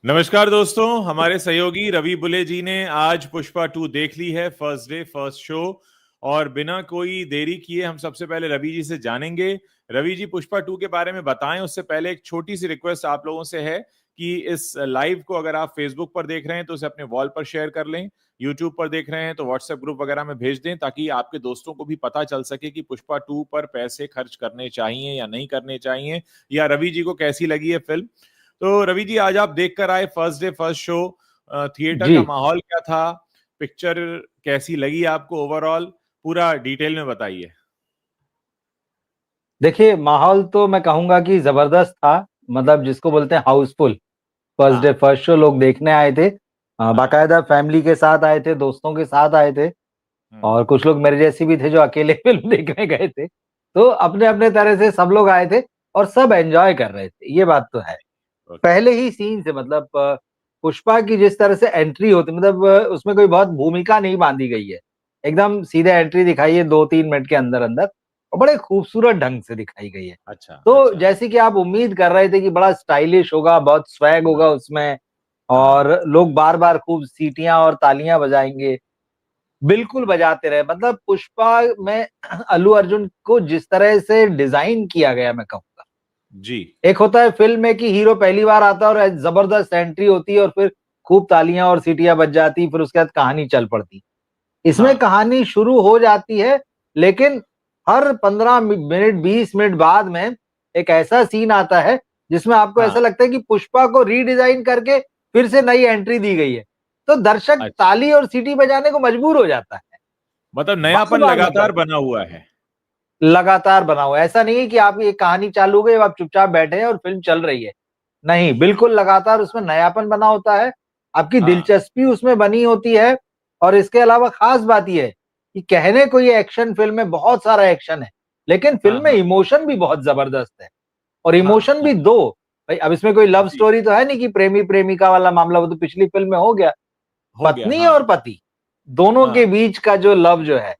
नमस्कार दोस्तों, हमारे सहयोगी रवि बुले जी ने आज पुष्पा 2 देख ली है। First day first show. और बिना कोई देरी किए हम सबसे पहले रवि जी से जानेंगे। रवि जी, पुष्पा 2 के बारे में बताएं। उससे पहले एक छोटी सी रिक्वेस्ट आप लोगों से है कि इस लाइव को अगर आप फेसबुक पर देख रहे हैं तो उसे अपने वॉल पर शेयर कर लें। यूट्यूब पर देख रहे हैं तो व्हाट्सएप ग्रुप वगैरह में भेज दें, ताकि आपके दोस्तों को भी पता चल सके कि पुष्पा 2 पर पैसे खर्च करने चाहिए या नहीं करने चाहिए, या रवि जी को कैसी लगी है फिल्म। तो रवि जी, आज आप देख कर आए first day first show. Theatre जी का माहौल क्या था? पिक्चर कैसी लगी आपको ओवरऑल? पूरा डिटेल में बताइए। देखिए, माहौल तो मैं कहूंगा कि जबरदस्त था। मतलब जिसको बोलते हैं हाउसफुल। फर्स्ट डे हाँ। फर्स्ट शो लोग देखने आए थे। हाँ। बाकायदा फैमिली के साथ आए थे, दोस्तों के साथ आए थे। हम्म। और कुछ लोग मेरे जैसे भी थे जो अकेले फिल्म देखने गए थे। तो अपने अपने तरह से सब लोग आए थे और सब एंजॉय कर रहे थे, ये बात तो है। ओके। पहले ही सीन से मतलब पुष्पा की जिस तरह से एंट्री होती, मतलब उसमें कोई बहुत भूमिका नहीं बांधी गई है। एकदम सीधे एंट्री दिखाई है 2-3 मिनट के अंदर अंदर, और बड़े खूबसूरत ढंग से दिखाई गई है। अच्छा। तो अच्छा। जैसे कि आप उम्मीद कर रहे थे कि बड़ा स्टाइलिश होगा, बहुत स्वैग होगा हाँ। उसमें, हाँ। और लोग बार बार खूब सीटियां और तालियां बजाएंगे। बिल्कुल बजाते रहे। मतलब पुष्पा में अल्लू अर्जुन को जिस तरह से डिजाइन किया गया, मैं कहूँगा, जी। एक होता है फिल्म में कि हीरो पहली बार आता है और जबरदस्त एंट्री होती है और फिर खूब तालियां और सीटियां बज जाती, फिर उसके बाद कहानी चल पड़ती। इसमें हाँ। कहानी शुरू हो जाती है, लेकिन हर 15 मिनट 20 मिनट बाद में एक ऐसा सीन आता है जिसमें आपको हाँ। ऐसा लगता है कि पुष्पा को रीडिजाइन करके फिर से नई एंट्री दी गई है। तो दर्शक अच्छा। ताली और सीटी बजाने को मजबूर हो जाता है। मतलब बार नयापन बार लगातार मतलब बना हुआ है। लगातार बना हुआ है। ऐसा नहीं है कि आप ये कहानी चालू हो गई, अब आप चुपचाप बैठे हैं और फिल्म चल रही है। नहीं, बिल्कुल लगातार उसमें नयापन बना होता है। आपकी हाँ। दिलचस्पी उसमें बनी होती है। और इसके अलावा खास बात यह है कि कहने को ये एक्शन फिल्म में बहुत सारा एक्शन है, लेकिन हाँ। फिल्म में हाँ। इमोशन भी बहुत जबरदस्त है। और हाँ। इमोशन हाँ। भी दो। भाई, अब इसमें कोई लव जी। स्टोरी तो है नहीं कि प्रेमी प्रेमिका वाला मामला, वो तो पिछली फिल्म में हो गया। हो गया। पत्नी हाँ। और पति दोनों के हाँ। बीच का जो लव जो है,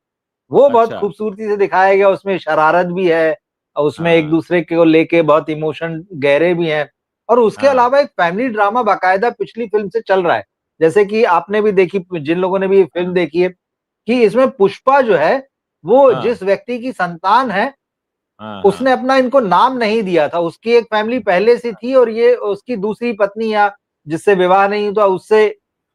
वो बहुत अच्छा। खूबसूरती से दिखाया गया। उसमें शरारत भी है और उसमें एक हाँ। दूसरे को लेके बहुत इमोशन गहरे भी हैं। और उसके हाँ। अलावा एक फैमिली ड्रामा बाकायदा पिछली फिल्म से चल रहा है। जैसे कि आपने भी देखी, जिन लोगों ने भी ये फिल्म हाँ। देखी है, कि इसमें पुष्पा जो है वो हाँ। जिस व्यक्ति की संतान है, हाँ। उसने हाँ। अपना इनको नाम नहीं दिया था। उसकी एक फैमिली पहले से थी और ये उसकी दूसरी पत्नी या जिससे विवाह नहीं हुआ उससे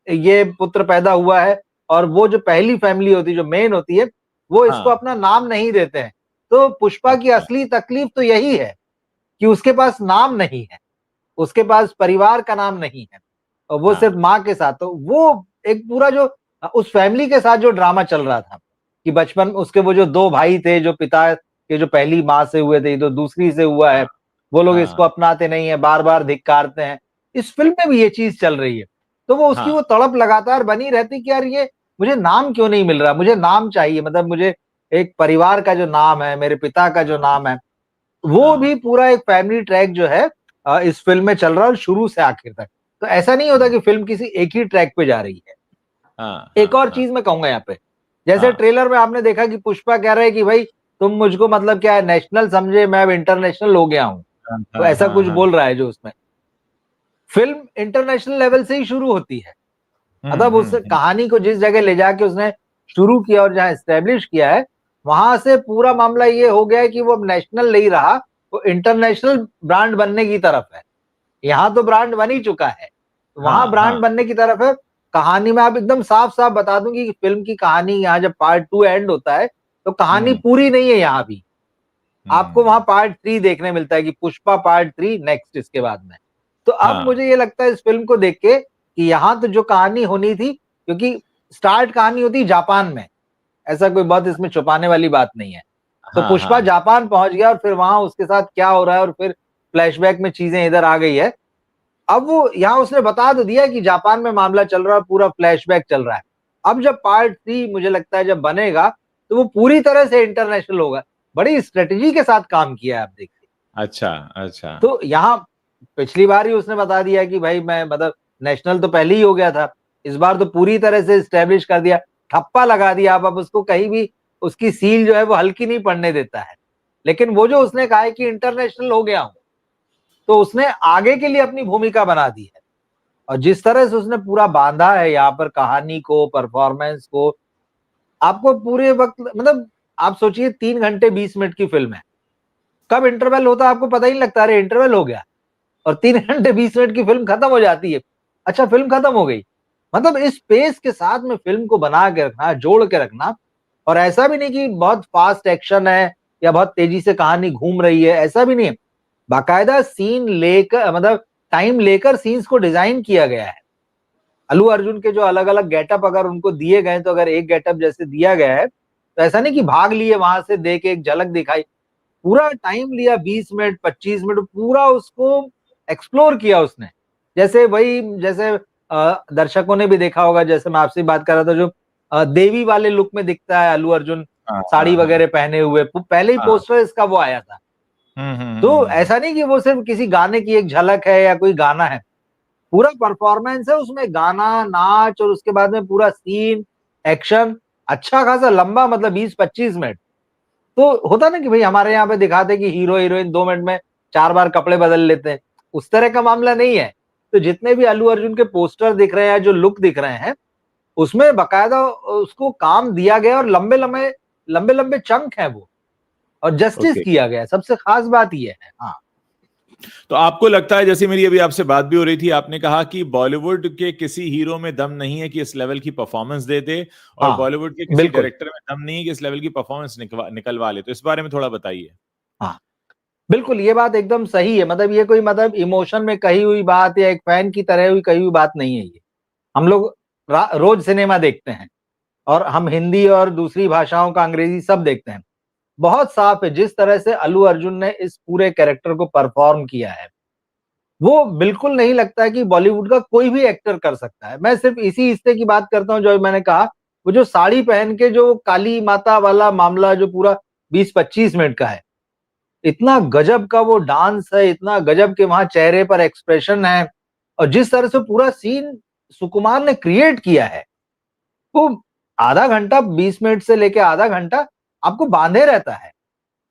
ये पुत्र पैदा हुआ है। और वो जो पहली फैमिली होती है, जो मेन होती है, वो इसको हाँ। अपना नाम नहीं देते हैं। तो पुष्पा की अच्छा। असली तकलीफ तो यही है कि उसके पास नाम नहीं है, उसके पास परिवार का नाम नहीं है, और वो सिर्फ हाँ। माँ के साथ। तो वो एक पूरा जो उस फैमिली के साथ जो ड्रामा चल रहा था, कि बचपन उसके वो जो दो भाई थे, जो पिता के जो पहली माँ से हुए थे, तो दूसरी से हुआ है, हाँ। वो लोग इसको हाँ। अपनाते नहीं है, बार बार धिक्कारते हैं। इस फिल्म में भी ये चीज चल रही है। तो वो उसकी हाँ। वो तड़प लगातार बनी रहती कि यार ये मुझे नाम क्यों नहीं मिल रहा, मुझे नाम चाहिए। मतलब मुझे एक परिवार का जो नाम है, मेरे पिता का जो हाँ। नाम है, वो हाँ। भी पूरा एक फैमिली ट्रैक जो है इस फिल्म में चल रहा है, और शुरू से आखिर तक। तो ऐसा नहीं होता कि फिल्म किसी एक ही ट्रैक पे जा रही है। हाँ। एक हाँ। और हाँ। चीज मैं कहूंगा यहाँ पे, जैसे हाँ। ट्रेलर में आपने देखा कि पुष्पा कह रहे हैं कि भाई तुम मुझको मतलब क्या है, नेशनल समझे, मैं अब इंटरनेशनल हो गया हूँ। हाँ। तो हाँ। ऐसा हाँ। कुछ हाँ। बोल रहा है जो उसमें। फिल्म इंटरनेशनल लेवल से ही शुरू होती है। मतलब उस हम्म। कहानी को जिस जगह ले जाके उसने शुरू किया और जहाँ एस्टेब्लिश किया है, वहां से पूरा मामला ये हो गया है कि वो अब नेशनल नहीं रहा, वो इंटरनेशनल ब्रांड बनने की तरफ है। यहाँ तो ब्रांड बन ही चुका है, वहां हाँ। ब्रांड हाँ। बनने की तरफ है। कहानी में आप एकदम साफ साफ बता दूंगी कि फिल्म की कहानी यहाँ जब पार्ट 2 एंड होता है, तो कहानी हम्म। पूरी नहीं है यहाँ भी। आपको वहां हम्म। पार्ट 3 देखने मिलता है कि पुष्पा पार्ट 3 नेक्स्ट इसके बाद में। तो अब हाँ। मुझे ये लगता है इस फिल्म को देख के कि यहाँ तो जो कहानी होनी थी, क्योंकि स्टार्ट कहानी होती है जापान में, ऐसा कोई बहुत इसमें छुपाने वाली बात नहीं है। तो हाँ। पुष्पा हाँ। जापान पहुंच गया और फिर वहां उसके साथ क्या हो रहा है, और फिर फ्लैशबैक में चीजें इधर आ गई है। अब वो यहाँ उसने बता तो दिया कि जापान में मामला चल रहा है, पूरा फ्लैशबैक चल रहा है। अब जब पार्ट 3 मुझे लगता है जब बनेगा, तो वो पूरी तरह से इंटरनेशनल होगा। बड़ी स्ट्रेटेजी के साथ काम किया है, आप देखिए। अच्छा। अच्छा। तो यहाँ पिछली बार ही उसने बता दिया कि भाई मैं मतलब नेशनल तो पहले ही हो गया था, इस बार तो पूरी तरह से स्टेब्लिश कर दिया, ठप्पा लगा दिया। अब उसको कहीं भी उसकी सील जो है वो हल्की नहीं पड़ने देता है। लेकिन वो जो उसने कहा है कि इंटरनेशनल हो गया हूं, तो उसने आगे के लिए अपनी भूमिका बना दी है। और जिस तरह से उसने पूरा बांधा है यहाँ पर कहानी को, परफॉर्मेंस को, आपको पूरे वक्त मतलब आप सोचिए 3 घंटे 20 मिनट की फिल्म है, कब इंटरवल होता है आपको पता ही नहीं लगता, अरे इंटरवल हो गया, और 3 घंटे 20 मिनट की फिल्म खत्म हो जाती है। अच्छा फिल्म खत्म हो गई, मतलब इस पेस के साथ में फिल्म को बना के रखना, जोड़ के रखना, और ऐसा भी नहीं कि बहुत फास्ट एक्शन है या बहुत तेजी से कहानी घूम रही है, ऐसा भी नहीं है। बाकायदा सीन लेकर मतलब टाइम लेकर सीन्स को डिजाइन किया गया है। अल्लू अर्जुन के जो अलग अलग गेटअप अगर उनको दिए गए, तो अगर एक गेटअप जैसे दिया गया है, तो ऐसा नहीं कि भाग लिए वहां से दे के एक झलक दिखाई, पूरा टाइम लिया 20 मिनट 25 मिनट, पूरा उसको एक्सप्लोर किया उसने। जैसे वही जैसे दर्शकों ने भी देखा होगा, जैसे मैं आपसे बात कर रहा था, जो देवी वाले लुक में दिखता है अल्लू अर्जुन, हाँ साड़ी हाँ हाँ वगैरह पहने हुए, पहले ही हाँ। पोस्टर इसका वो आया था। तो ऐसा नहीं कि वो सिर्फ किसी गाने की एक झलक है या कोई गाना है, पूरा परफॉर्मेंस है उसमें, गाना, नाच, और उसके बाद में पूरा सीन, एक्शन, अच्छा खासा लंबा, मतलब 20-25 मिनट। तो होता ना कि भाई हमारे यहाँ पे दिखाते कि हीरो हीरोइन 2 मिनट में 4 बार कपड़े बदल लेते हैं, उस तरह का मामला नहीं है। तो जितने भी अल्लू अर्जुन के पोस्टर दिख रहे हैं, जो लुक दिख रहे हैं, उसमें बकायदा उसको काम दिया गया, और लंबे लंबे लंबे लंबे चंक है वो, और जस्टिस ओके। किया गया, सबसे खास बात ये है। हाँ तो आपको लगता है, जैसे मेरी अभी आपसे बात भी हो रही थी, आपने कहा कि बॉलीवुड के किसी हीरो में दम नहीं है कि इस लेवल की परफॉर्मेंस दे दे, और हाँ बॉलीवुड के किसी बिल्कुल। डायरेक्टर में दम नहीं है कि इस लेवल की परफॉर्मेंस निकलवा ले, तो इस बारे में थोड़ा बताइए। हाँ बिल्कुल, ये बात एकदम सही है। मतलब ये कोई मतलब इमोशन में कही हुई बात या एक फैन की तरह हुई कही हुई बात नहीं है ये। हम लोग रोज सिनेमा देखते हैं, और हम हिंदी और दूसरी भाषाओं का, अंग्रेजी सब देखते हैं। बहुत साफ है जिस तरह से अल्लू अर्जुन ने इस पूरे कैरेक्टर को परफॉर्म किया है, वो बिल्कुल नहीं लगता है कि बॉलीवुड का कोई भी एक्टर कर सकता है। मैं सिर्फ इसी हिस्से की बात करता हूं जो मैंने कहा, वो जो साड़ी पहन के जो काली माता वाला मामला, जो पूरा 20-25 मिनट का है, इतना गजब का वो डांस है, इतना गजब के वहां चेहरे पर एक्सप्रेशन है, और जिस तरह से पूरा सीन सुकुमार ने क्रिएट किया है, वो आधा घंटा 20 मिनट से लेके आधा घंटा आपको बांधे रहता है।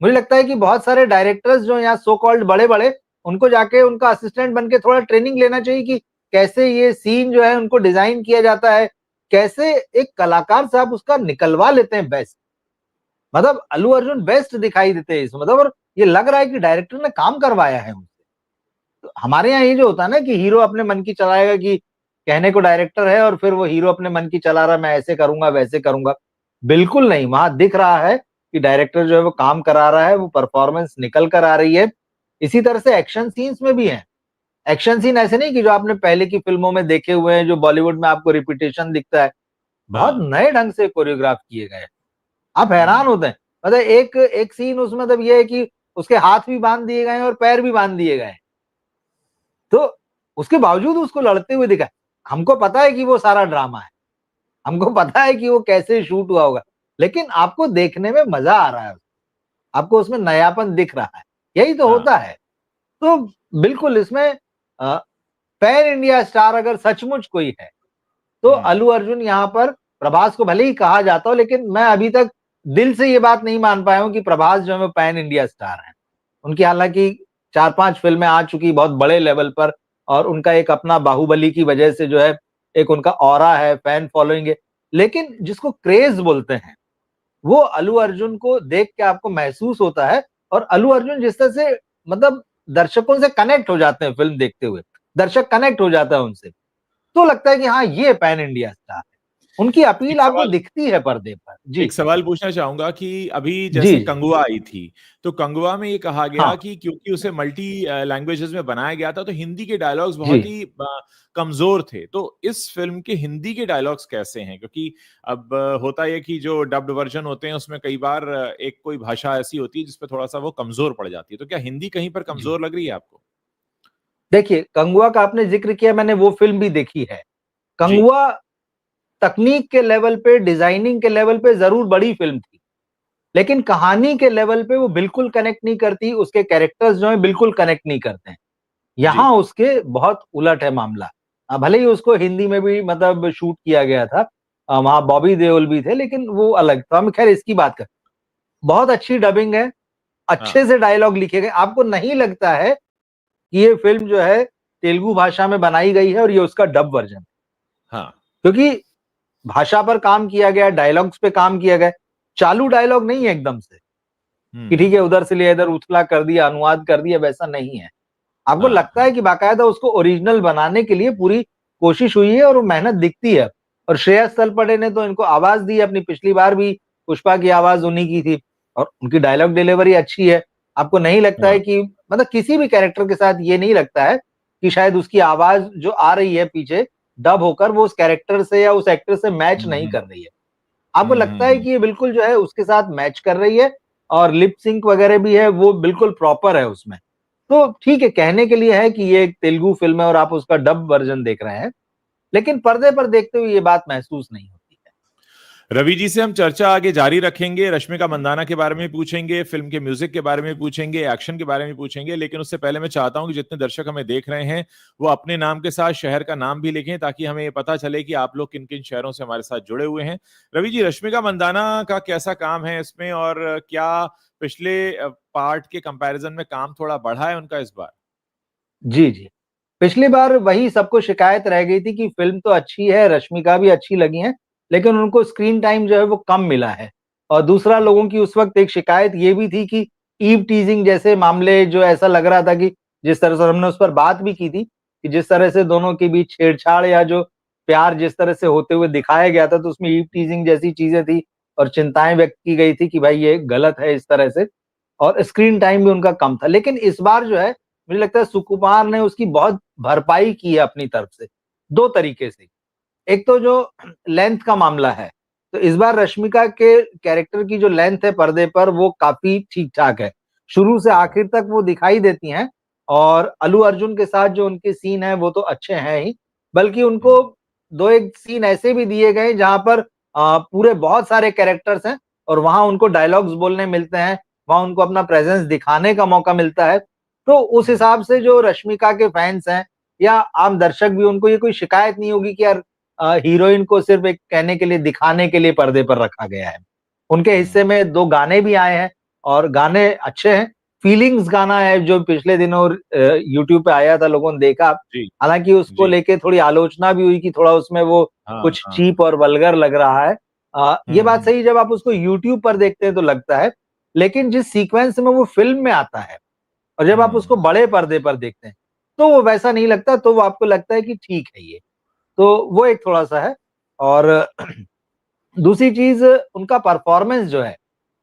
मुझे लगता है कि बहुत सारे डायरेक्टर्स जो यहाँ सो कॉल्ड बड़े बड़े, उनको जाके उनका असिस्टेंट बन के थोड़ा ट्रेनिंग लेना चाहिए कि कैसे ये सीन जो है उनको डिजाइन किया जाता है, कैसे एक कलाकार से आप उसका निकलवा लेते हैं बेस्ट। मतलब अल्लू अर्जुन बेस्ट दिखाई देते हैं इसमें, मतलब, और ये लग रहा है कि डायरेक्टर ने काम करवाया है उनसे। तो हमारे यहाँ ये जो होता है ना कि हीरो अपने मन की चलाएगा, कि कहने को डायरेक्टर है और फिर वो हीरो अपने मन की चला रहा है, मैं ऐसे करूंगा वैसे करूंगा, बिल्कुल नहीं। वहां दिख रहा है कि डायरेक्टर जो है वो काम करा रहा है, वो परफॉर्मेंस निकल कर आ रही है। इसी तरह से एक्शन सीन्स में भी है। एक्शन सीन ऐसे नहीं कि जो आपने पहले की फिल्मों में देखे हुए हैं, जो बॉलीवुड में आपको रिपीटेशन दिखता है, बहुत हाँ। नए ढंग से कोरियोग्राफ किए गए हैं। आप हैरान होते हैं। मतलब एक एक सीन उसमें मतलब ये है कि उसके हाथ भी बांध दिए गए हैं और पैर भी बांध दिए गए हैं, तो उसके बावजूद उसको लड़ते हुए दिखा। हमको पता है कि वो सारा ड्रामा है, हमको पता है कि वो कैसे शूट हुआ होगा, लेकिन आपको देखने में मजा आ रहा है, आपको उसमें नयापन दिख रहा है, यही तो हाँ। होता है। तो बिल्कुल इसमें पैन इंडिया स्टार अगर सचमुच कोई है, तो हम्म। अल्लू अर्जुन यहाँ पर, प्रभास को भले ही कहा जाता हो, लेकिन मैं अभी तक दिल से ये बात नहीं मान पाया हूं कि प्रभास जो है वो पैन इंडिया स्टार है। उनकी हालांकि 4-5 फिल्में आ चुकी बहुत बड़े लेवल पर, और उनका एक अपना बाहुबली की वजह से जो है एक उनका ऑरा है, फैन फॉलोइंग है, लेकिन जिसको क्रेज बोलते हैं, वो अल्लू अर्जुन को देख के आपको महसूस होता है। और अल्लू अर्जुन जिस तरह से मतलब दर्शकों से कनेक्ट हो जाते हैं फिल्म देखते हुए, दर्शक कनेक्ट हो जाता है उनसे, तो लगता है कि हाँ ये पैन इंडिया स्टार है, उनकी अपील एक आपको सवाल दिखती है पर्दे पर। एक जी सवाल पूछना चाहूंगा कि अभी जी जैसे जी। कंगुआ आई थी, तो कंगुआ में ये कहा गया हाँ कि क्योंकि उसे मल्टी लैंग्वेजेस में बनाया गया था, तो हिंदी के डायलॉग्स जी। बहुत ही कमजोर थे। तो इस फिल्म के हिंदी के डायलॉग्स कैसे हैं? क्योंकि अब होता है कि जो डब्ड वर्जन होते हैं उसमें कई बार एक कोई भाषा ऐसी होती है जिसपे थोड़ा सा वो कमजोर पड़ जाती है, तो क्या हिंदी कहीं पर जी कमजोर लग रही है आपको? देखिए, कंगुआ का आपने जिक्र किया, मैंने वो फिल्म भी देखी है। जी। कंगुआ तकनीक के लेवल पे, डिजाइनिंग के लेवल पे जरूर बड़ी फिल्म थी, लेकिन कहानी के लेवल पे वो बिल्कुल कनेक्ट नहीं करती, उसके कैरेक्टर्स जो है बिल्कुल कनेक्ट नहीं करते हैं। जी। यहाँ उसके बहुत उलट है मामला। भले ही उसको हिंदी में भी मतलब शूट किया गया था, वहाँ बॉबी देओल भी थे, लेकिन वो अलग। तो हम खैर इसकी बात कर, बहुत अच्छी डबिंग है, हाँ। अच्छे से डायलॉग लिखे गए, आपको नहीं लगता है कि ये फिल्म जो है तेलुगु भाषा में बनाई गई है और ये उसका डब वर्जन, हाँ। क्योंकि भाषा पर काम किया गया, डायलॉग्स पे काम किया गया, चालू डायलॉग नहीं है एकदम से कि ठीक है उधर से लिया इधर उथला कर दिया, अनुवाद कर दिया, वैसा नहीं है। आपको हाँ, लगता है कि बाकायदा उसको ओरिजिनल बनाने के लिए पूरी कोशिश हुई है और वो मेहनत दिखती है। और श्रेयस तलपड़े ने तो इनको आवाज दी है, अपनी पिछली बार भी पुष्पा की आवाज उन्हीं की थी और उनकी डायलॉग डिलीवरी अच्छी है। आपको नहीं लगता हाँ, है कि मतलब किसी भी कैरेक्टर के साथ ये नहीं लगता है कि शायद उसकी आवाज जो आ रही है पीछे डब होकर वो उस कैरेक्टर से या उस एक्टर से मैच नहीं कर रही है। आपको लगता है कि ये बिल्कुल जो है उसके साथ मैच कर रही है और लिप सिंक वगैरह भी है वो बिल्कुल प्रॉपर है उसमें। तो ठीक है, कहने के लिए है कि ये एक तेलुगु फिल्म है और आप उसका डब वर्जन देख रहे हैं, लेकिन पर्दे पर देखते हुए ये बात महसूस नहीं होती है। रवि जी से हम चर्चा आगे जारी रखेंगे। रश्मिका मंदाना के बारे में पूछेंगे, फिल्म के म्यूजिक के बारे में पूछेंगे, एक्शन के बारे में पूछेंगे, लेकिन उससे पहले मैं चाहता हूं कि जितने दर्शक हमें देख रहे हैं वो अपने नाम के साथ शहर का नाम भी लिखें ताकि हमें ये पता चले कि आप लोग किन किन शहरों से हमारे साथ जुड़े हुए हैं। रवि जी, रश्मिका मंदाना का कैसा काम है इसमें और क्या पिछले पार्ट के कंपैरिजन में काम थोड़ा बढ़ा है उनका इस बार? जी, जी। पिछली बार वही सबको शिकायत रह गई थी कि फ़िल्म तो अच्छी है, रश्मिका भी अच्छी लगी हैं, लेकिन उनको स्क्रीन टाइम जो है वो कम मिला है। और दूसरा लोगों की उस वक़्त एक शिकायत ये भी थी कि ईव टीज़िंग जैसे मामले जो ऐसा लग रहा था कि जिस तरह से हमने उस पर बात भी की थी, कि जिस तरह से दोनों के बीच छेड़छाड़ या जो प्यार जिस तरह से होते हुए दिखाया गया था, तो उसमें ईव टीज़िंग जैसी चीज़ें थी और चिंताएँ व्यक्त की गई थी कि भाई ये गलत है इस तरह से और स्क्रीन टाइम भी उनका कम था। लेकिन इस बार जो है मुझे लगता है सुकुमार ने उसकी बहुत भरपाई की है अपनी तरफ से, 2 तरीके से। एक तो जो लेंथ का मामला है, तो इस बार रश्मिका के कैरेक्टर की जो लेंथ है पर्दे पर वो काफ़ी ठीक-ठाक है। शुरू से आखिर तक वो दिखाई देती हैं और अल्लू अर्जुन के साथ जो उनके सीन हैं वो तो अच्छे हैं ही, बल्कि उनको 2-1 सीन ऐसे भी दिए गए जहाँ पर पूरे बहुत सारे कैरेक्टर्स हैं और वहाँ उनको डायलॉग्स बोलने मिलते हैं, वहाँ उनको अपना प्रेज़ेंस दिखाने का मौका मिलता है। तो उस हिसाब से जो रश्मिका के फैन्स हैं या आम दर्शक भी उनको ये कोई शिकायत नहीं होगी कि यार हीरोइन को सिर्फ एक कहने के लिए, दिखाने के लिए पर्दे पर रखा गया है। उनके हिस्से में 2 गाने भी आए हैं और गाने अच्छे हैं। फीलिंग्स गाना है जो पिछले दिनों यूट्यूब पे आया था, लोगों ने देखा। जी, हालाँकि उसको जी। लेके थोड़ी आलोचना भी हुई कि थोड़ा उसमें वो हाँ, कुछ हाँ। चीप और वल्गर लग रहा है। ये बात हुँ, सही, जब आप उसको यूट्यूब पर देखते हैं तो लगता है, लेकिन जिस सीक्वेंस में वो फ़िल्म में आता है और जब आप हुँ। उसको बड़े पर्दे पर देखते हैं, तो वो वैसा नहीं लगता, तो वो आपको लगता है कि ठीक है ये। तो वो एक थोड़ा-सा है और दूसरी चीज़ उनका परफ़ॉर्मेंस जो है,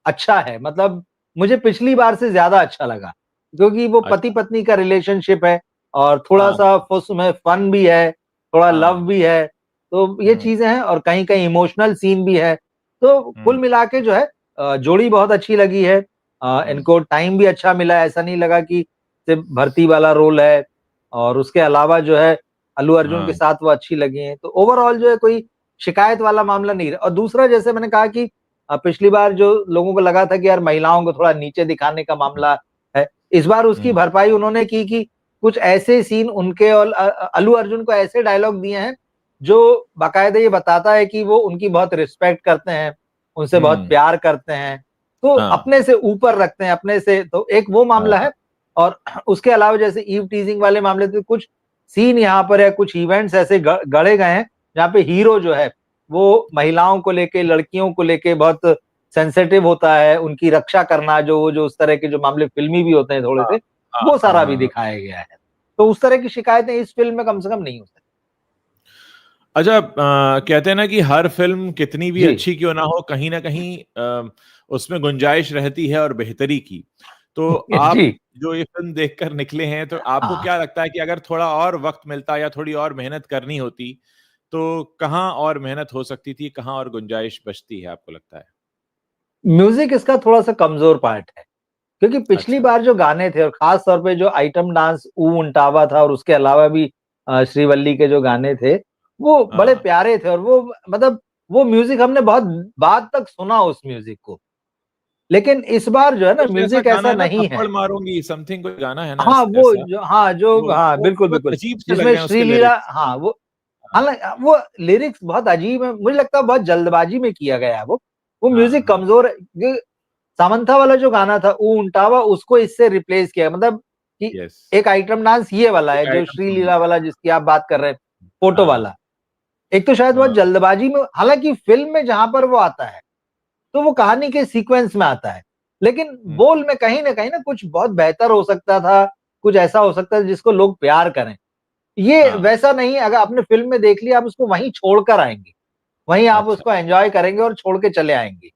अच्छा है। मतलब मुझे पिछली बार से ज़्यादा अच्छा लगा, क्योंकि वो अच्छा। पति-पत्नी का रिलेशनशिप है और हाँ, थोड़ा-सा उसमें फन भी है, थोड़ा लव हाँ। भी है, तो ये हुँ, चीज़ें हैं और कहीं-कहीं इमोशनल सीन भी है। तो हुँ, कुल मिला के जो है जोड़ी बहुत अच्छी लगी है। हुँ, इनको टाइम भी अच्छा मिला है, ऐसा नहीं लगा कि सिर्फ़ भर्ती वाला रोल है और उसके अलावा जो है अल्लू अर्जुन के हाँ। साथ वो अच्छी लगी हैं। तो ओवरऑल जो है कोई शिकायत वाला मामला नहीं रहा। और दूसरा, जैसे मैंने कहा कि पिछली बार जो लोगों को लगा था कि यार महिलाओं को थोड़ा नीचे दिखाने का मामला है, इस बार उसकी हुँ, भरपाई उन्होंने की कि कुछ ऐसे सीन उनके और अल्लू अर्जुन को ऐसे डायलॉग दिए हैं, जो बाकायदा ये बताता है कि वो उनकी बहुत रिस्पेक्ट करते हैं, उनसे बहुत हुँ, प्यार करते हैं, तो हाँ, अपने से ऊपर रखते हैं, अपने से, तो एक वो मामला हाँ, है। और उसके अलावा जैसे ईव टीजिंग वाले मामले पे कुछ सीन यहाँ पर है, कुछ इवेंट्स ऐसे गढ़े गए हैं, जहाँ पे हीरो जो है, वो महिलाओं को लेके, लड़कियों को लेके बहुत सेंसिटिव होता है, उनकी रक्षा करना, जो उस तरह के जो मामले फ़िल्मी भी होते हैं थोड़े हाँ, से, हाँ, वो हाँ, सारा भी हाँ। दिखाया गया है। तो उस तरह की शिकायतें इस फ़िल्म में कम से कम नहीं हो सकती। अच्छा, कहते हैं ना कि हर फ़िल्म कितनी भी जी। अच्छी क्यों ना हो, कहीं न कहीं उसमें गुंजाइश रहती है और बेहतरी की। तो जी। आप जो ये फ़िल्म देखकर निकले हैं, तो आपको हाँ। क्या लगता है कि अगर थोड़ा और वक़्त मिलता या थोड़ी और मेहनत करनी होती, तो कहाँ और मेहनत हो सकती थी, कहाँ और गुंजाइश बचती है, आपको लगता है? म्यूज़िक इसका थोड़ा-सा कमज़ोर पार्ट है, क्योंकि पिछली अच्छा। बार जो गाने थे और ख़ास तौर पे जो आइटम डांस ऊं-उंटावा था और उसके अलावा भी श्रीवल्ली के जो गाने थे, वो बड़े हाँ। प्यारे थे और वो मतलब वो म्यूज़िक हमने बहुत बाद तक सुना उस म्यूज़िक को। लेकिन इस बार जो है ना कुछ ऐसा म्यूज़िक गाना ऐसा है ना, नहीं है। थप्पड़ मारूँगी समथिंग कोई गाना है ना हाँ, वो ऐसा? जो हाँ, जो हाँ, वो बिल्कुल, बस बिल्कुल। अजीब-से लग जिसमें रहे हैं उसके श्रीलीला, लिरिक्स। हाँ, वो हाँ, वो लिरिक्स बहुत अजीब है। मुझे लगता है बहुत जल्दबाज़ी में किया गया है वो। वो हाँ, म्यूज़िक हाँ। कमज़ोर है। ये सामंथा वाला जो गाना था ऊ उंटावा, उसको इससे रिप्लेस किया, मतलब कि यस, एक आइटम डांस ये वाला है एक जो आइटम श्री सॉन्ग। लीला वाला जिसकी आप बात कर रहे हैं, फोटो हाँ, वाला। एक तो शायद बहुत हाँ, जल्दबाजी में, हालांकि फिल्म में जहां पर वो आता है तो वो कहानी के सीक्वेंस में आता है, लेकिन हुँ, बोल में कहीं ना कुछ बहुत बेहतर हो सकता था, कुछ ऐसा हो सकता था जिसको लोग प्यार करें। ये हाँ, वैसा नहीं है, अगर आपने फिल्म में देख लिया आप उसको वहीं छोड़कर आएंगे, वहीं आप अच्छा, उसको एंजॉय करेंगे और छोड़ के चले आएंगे।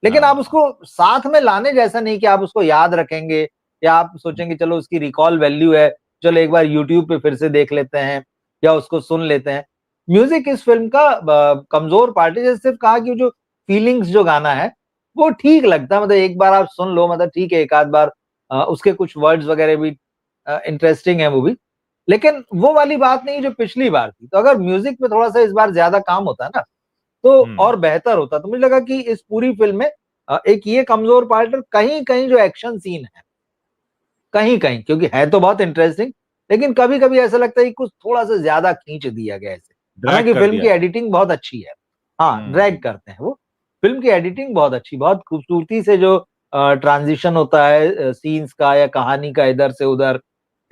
लेकिन आप हाँ, उसको साथ में लाने जैसा नहीं कि आप उसको याद रखेंगे या आप सोचेंगे चलो उसकी रिकॉल वैल्यू है, चलो एक बार यूट्यूब पे फिर से देख लेते हैं या उसको सुन लेते हैं। म्यूजिक इस फिल्म का कमजोर पार्ट है। जैसे सिर्फ कहा कि जो फीलिंग्स जो गाना है वो ठीक लगता है, मतलब एक बार आप सुन लो, मतलब ठीक है, एक आध बार उसके कुछ वर्ड्स वगैरह भी इंटरेस्टिंग है वो भी, लेकिन वो वाली बात नहीं जो पिछली बार थी। तो अगर म्यूजिक पे थोड़ा सा इस बार ज्यादा काम होता है ना तो हुँ, और बेहतर होता। तो मुझे लगा कि इस पूरी फिल्म में एक ये कमजोर पार्ट है, कहीं कहीं जो एक्शन सीन है, कहीं कहीं, क्योंकि है तो बहुत इंटरेस्टिंग, लेकिन कभी कभी ऐसा लगता है कि कुछ थोड़ा सा ज्यादा खींच दिया गया इसे। ड्रैग हालांकि कर फिल्म दिया। की एडिटिंग बहुत अच्छी है, हाँ हुँ, ड्रैग करते हैं वो। फिल्म की एडिटिंग बहुत अच्छी, बहुत खूबसूरती से जो ट्रांजिशन होता है सीन्स का या कहानी का इधर से उधर,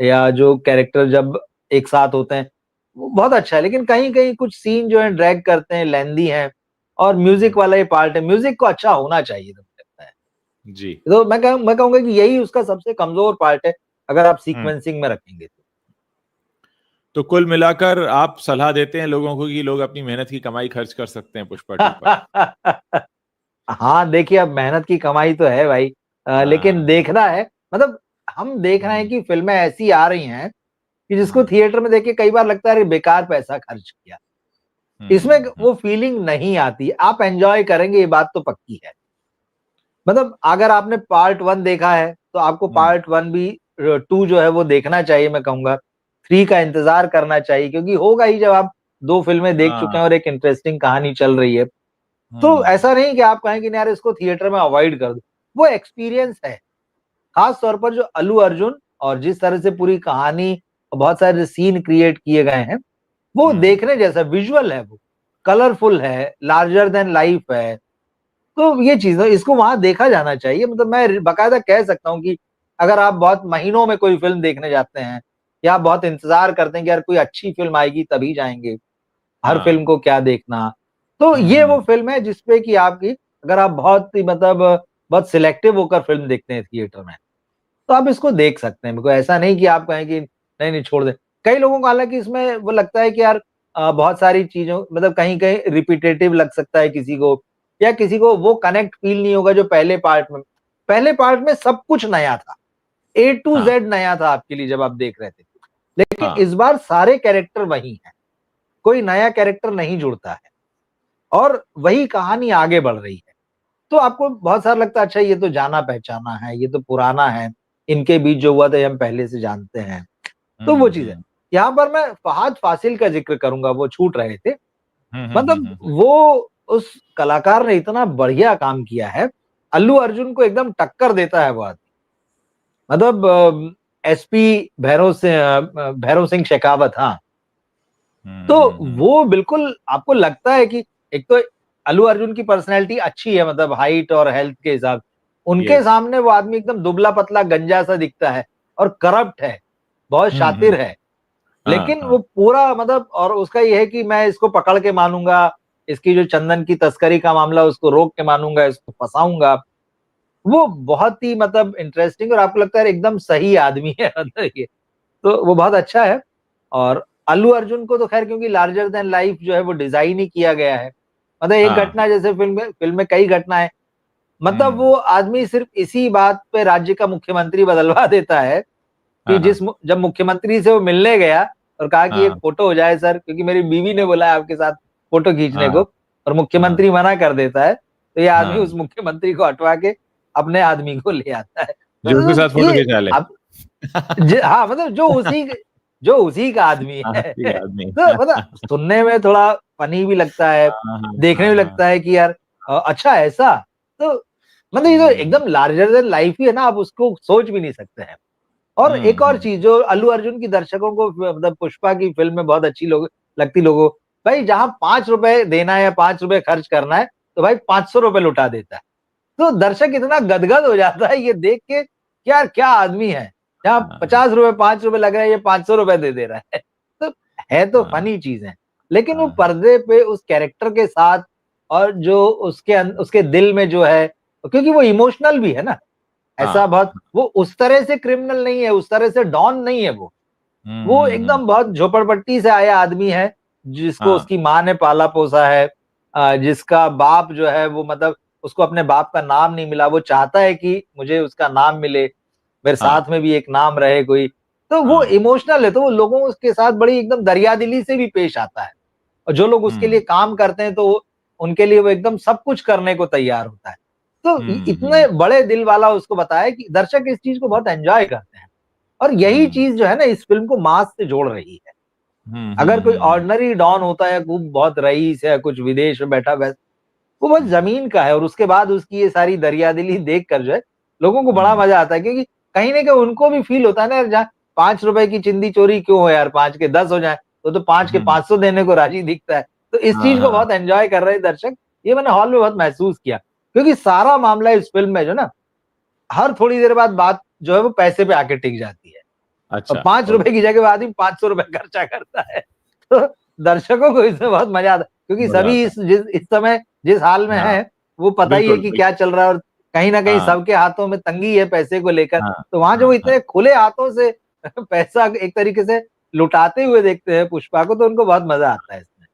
या जो कैरेक्टर जब एक साथ होते हैं, वो बहुत अच्छा है। लेकिन कहीं कहीं कुछ सीन जो है ड्रैग करते हैं, लेंदी हैं। और हुँ, म्यूजिक वाला ये पार्ट है, म्यूजिक को अच्छा होना चाहिए तो मुझे लगता है। जी। तो मैं कहूंगा कि यही उसका सबसे कमजोर पार्ट है, अगर आप हुँ, सीक्वेंसिंग में रखेंगे तो कुल मिलाकर आप सलाह देते हैं लोगों को कि लोग अपनी मेहनत की कमाई खर्च कर सकते हैं पुष्पा 2 पर। तो। हाँ देखिए, अब मेहनत की कमाई तो है भाई, लेकिन हाँ, देखना है, मतलब हम देख रहे हैं हुँ, कि फिल्में ऐसी आ रही हैं कि जिसको हुँ, थिएटर में देख के कई बार लगता है अरे बेकार पैसा खर्च किया। इसमें हुँ, हुँ, वो फीलिंग नहीं आती, आप एंजॉय करेंगे, ये बात तो पक्की है। मतलब अगर आपने पार्ट वन देखा है तो आपको हुँ, पार्ट वन भी टू जो है वो देखना चाहिए, मैं कहूंगा थ्री का इंतजार करना चाहिए, क्योंकि होगा ही जब आप दो फिल्में देख चुके हाँ, हैं और एक इंटरेस्टिंग कहानी चल रही है। तो हुँ, ऐसा नहीं कि आप कहें कि नहीं यार इसको थिएटर में अवॉइड कर दो, वो एक्सपीरियंस है। खास तौर पर जो अल्लू अर्जुन और जिस तरह से पूरी कहानी और बहुत सारे सीन क्रिएट किए गए हैं, वो हुँ, देखने जैसा विजुअल है, वो कलरफुल है, लार्जर देन लाइफ है। तो ये चीज है, इसको वहां देखा जाना चाहिए। मतलब मैं बाकायदा कह सकता हूँ कि अगर आप बहुत महीनों में कोई फिल्म देखने जाते हैं या आप बहुत इंतजार करते हैं कि यार कोई अच्छी फिल्म आएगी तभी जाएंगे, हर फिल्म हाँ, को क्या देखना, तो हुँ, ये हुँ, वो फिल्म है जिसपे कि आपकी, अगर आप बहुत ही मतलब बहुत सिलेक्टिव होकर फिल्म देखते हैं थिएटर में, तो आप इसको देख सकते हैं। बिल्कुल ऐसा नहीं कि आप कहें कि नहीं नहीं छोड़ दें। कई लोगों को हालांकि इसमें वो लगता है कि यार बहुत सारी चीजों, मतलब कहीं कहीं रिपीटेटिव लग सकता है किसी को, या किसी को वो कनेक्ट फील नहीं होगा जो पहले पार्ट में। पहले पार्ट में सब कुछ नया था, ए टू हाँ, जेड नया था आपके लिए जब आप देख रहे थे। लेकिन हाँ, इस बार सारे कैरेक्टर वही हैं, कोई नया कैरेक्टर नहीं जुड़ता है, और वही कहानी आगे बढ़ रही है। तो आपको बहुत सारा लगता है अच्छा ये तो जाना पहचाना है, ये तो पुराना है, इनके बीच जो हुआ था ये हम पहले से जानते हैं। तो वो हुँ, चीज है। हुँ, यहाँ पर मैं फहाद फासिल का जिक्र करूंगा, वो छूट रहे थे। हुँ, हुँ, हुँ, मतलब हुँ, वो उस कलाकार ने इतना बढ़िया काम किया है, अल्लू अर्जुन को एकदम टक्कर देता है वो आदमी। मतलब एसपी भैरव सिंह शेखावत, हाँ। हुँ, तो हुँ, हुँ, वो बिल्कुल आपको लगता है कि एक तो अल्लू अर्जुन की पर्सनैलिटी अच्छी है, मतलब हाइट और हेल्थ के हिसाब, उनके यस, सामने वो आदमी एकदम दुबला पतला गंजा सा दिखता है और करप्ट है, बहुत हुँ, हुँ, शातिर है। हाँ, लेकिन हाँ, वो पूरा मतलब, और उसका ये है कि मैं इसको पकड़ के मानूंगा, इसकी जो चंदन की तस्करी का मामला उसको रोक के मानूंगा, इसको फंसाऊंगा। वो बहुत ही मतलब इंटरेस्टिंग, और आपको लगता है एकदम सही आदमी है मतलब ये। तो वो बहुत अच्छा है। और अल्लू अर्जुन को तो खैर क्योंकि लार्जर देन लाइफ जो है वो डिजाइन ही किया गया है, मतलब एक हाँ, घटना जैसे फिल्म में कई घटनाएं, मतलब हुँ, वो आदमी सिर्फ इसी बात पे राज्य का मुख्यमंत्री बदलवा देता है कि हाँ, हाँ, जब मुख्यमंत्री से वो मिलने गया और कहा कि एक हाँ, फोटो हो जाए सर, क्योंकि मेरी बीवी ने बोला है आपके साथ फोटो खींचने को, हाँ, और हाँ, मुख्यमंत्री मना कर देता है, तो ये आदमी हाँ, उस मुख्यमंत्री को हटवा के अपने आदमी को ले आता है। जो उसके साथ तो फ़ोटो ये खिंचा ले। अब हाँ, मतलब जो उसी का आदमी हाँ, है। ठीक आदमी। तो मतलब सुनने में थोड़ा फनी भी लगता है, हाँ, हाँ, देखने हाँ, में हाँ, लगता है कि यार अच्छा ऐसा। तो मतलब ये तो हुँ, एकदम लार्जर देन लाइफ ही है ना, आप उसको सोच भी नहीं सकते हैं। और हुँ, एक और हुँ, चीज जो अल्लू अर्जुन की दर्शकों को मतलब पुष्पा की फिल्म में बहुत अच्छी लगती लोगों, भाई जहां 5 रुपए देना है या 5 रुपए खर्च करना है, तो भाई 500 रुपए लुटा देता है। तो दर्शक इतना गदगद हो जाता है ये देख के कि यार क्या आदमी है। जहाँ हाँ, 50 रुपए 5 रुपए लग रहा है, ये 500 रुपए दे रहा है। तो है तो हाँ, फनी चीज है, लेकिन वो हाँ, पर्दे पे उस कैरेक्टर के साथ और जो उसके दिल में जो है, क्योंकि वो इमोशनल भी है ना, ऐसा हाँ, बहुत, वो उस तरह से क्रिमिनल नहीं है, उस तरह से डॉन नहीं है वो एकदम बहुत झोपड़पट्टी से आया आदमी है, जिसको हाँ, उसकी माँ ने पाला पोसा है, जिसका बाप जो है वो मतलब उसको अपने बाप का नाम नहीं मिला, वो चाहता है कि मुझे उसका नाम मिले, मेरे हाँ, साथ में भी एक नाम रहे कोई। तो वो हाँ, इमोशनल है, तो वो लोगों के साथ बड़ी एकदम दरियादिली से भी पेश आता है, और जो लोग उसके लिए हुँ, काम करते हैं तो उनके लिए वो एकदम सब कुछ करने को तैयार होता है। तो इतने हुँ, बड़े दिल वाला उसको बताया कि दर्शक इस चीज को बहुत एंजॉय करते हैं, और यही हुँ, चीज जो है ना इस फिल्म को मास से जोड़ रही है। हुँ, अगर हुँ, कोई हुँ, ऑर्डिनरी डॉन होता है, वो बहुत रईस है, कुछ विदेश में बैठा वैसे, वो बहुत हुँ, जमीन का है, और उसके बाद उसकी ये सारी दरियादिली देख कर जो है लोगों को बड़ा हुँ, मजा आता है, क्योंकि कहीं ना कहीं उनको भी फील होता है ना यार, जहाँ 5 रुपए की चिंदी चोरी क्यों हो यार, 5 के 10 हो जाए, तो 5 के हुँ, 500 देने को राजी दिखता है। तो इस हाँ, चीज को हाँ, बहुत एंजॉय कर रहे हैं दर्शक, ये मैंने हॉल में बहुत महसूस किया, क्योंकि सारा मामला इस फिल्म में जो ना, हर थोड़ी देर बाद बात जो है वो पैसे पे आके टिक जाती है, और अच्छा, 5 रुपए की जगह आदमी 500 रुपए खर्चा करता है। तो दर्शकों को इसमें बहुत मजा आता है, क्योंकि मज़ा सभी आता इस समय जिस हाल में है। हाँ, है, वो पता ही है बिल्कुल, कि क्या बिल्कुल। चल रहा है, और कहीं ना कहीं हाँ, सबके हाथों में तंगी है पैसे को लेकर। हाँ, तो वहां जो हाँ, वो हाँ। इतने खुले हाथों से पैसा एक तरीके से लुटाते हुए देखते हैं पुष्पा को, तो उनको बहुत मजा आता है इसमें,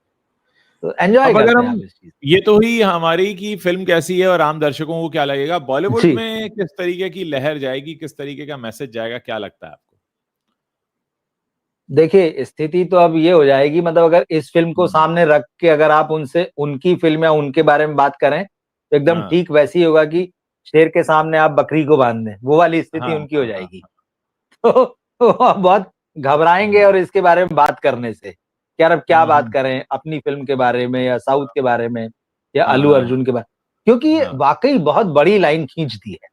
तो एंजॉय अब अगर करते हैं हम आप इस चीज ये तो हुई हमारी कि फ़िल्म कैसी है और आम दर्शकों को क्या लगेगा। को। बॉलीवुड जी, में किस तरीके की लहर जाएगी, किस तरीके का मैसेज जाएगा, क्या लगता है आपको? देखिए स्थिति तो अब ये हो जाएगी, मतलब अगर इस फिल्म को हुँ, सामने रख के अगर आप उनसे उनकी फिल्म या उनके बारे में बात करें, तो एकदम हाँ, ठीक वैसी होगा कि शेर के सामने आप बकरी को बांध दें, वो वाली स्थिति हाँ, उनकी हो हाँ, हाँ, जाएगी। तो आप बहुत घबराएंगे हाँ, और इसके बारे में बात करने से कि यार अब क्या हुँ, बात हुँ, करें अपनी फिल्म के बारे में या साउथ के बारे में या हाँ, अल्लू हाँ, अर्जुन के बारे, क्योंकि ये हाँ, वाकई बहुत बड़ी लाइन खींच दी है।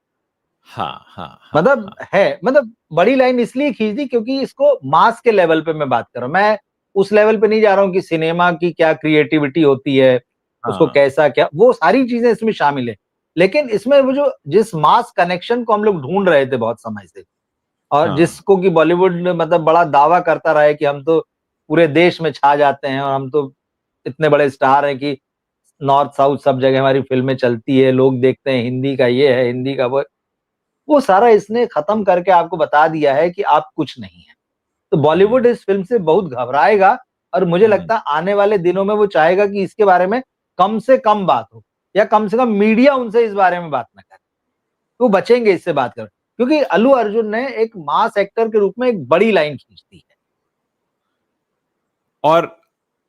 हाँ, हाँ, हाँ, मतलब हाँ, है, मतलब बड़ी लाइन इसलिए खींच दी क्योंकि इसको मास के लेवल पे मैं बात कर रहा हूँ, मैं उस लेवल पे नहीं जा रहा हूँ कि सिनेमा की क्या क्रिएटिविटी होती है, उसको हाँ, कैसा क्या, वो सारी चीजें इसमें शामिल है, लेकिन इसमें वो जो जिस मास कनेक्शन को हम लोग ढूंढ रहे थे बहुत समय से, और हाँ, जिसको कि बॉलीवुड ने मतलब बड़ा दावा करता रहा है कि हम तो पूरे देश में छा जाते हैं, और हम तो इतने बड़े स्टार हैं कि नॉर्थ साउथ सब जगह हमारी फिल्में चलती है, लोग देखते हैं, हिंदी का ये है, हिंदी का वो सारा इसने खत्म करके आपको बता दिया है कि आप कुछ नहीं है। तो हुँ, बॉलीवुड इस फ़िल्म से बहुत घबराएगा, और मुझे हुँ, लगता है आने वाले दिनों में वो चाहेगा कि इसके बारे में कम से कम बात हो, या कम से कम मीडिया उनसे इस बारे में बात ना करे। वो बचेंगे इससे बात कर, क्योंकि अल्लू अर्जुन ने एक मास एक्टर के रूप में एक बड़ी लाइन खींच दी है। और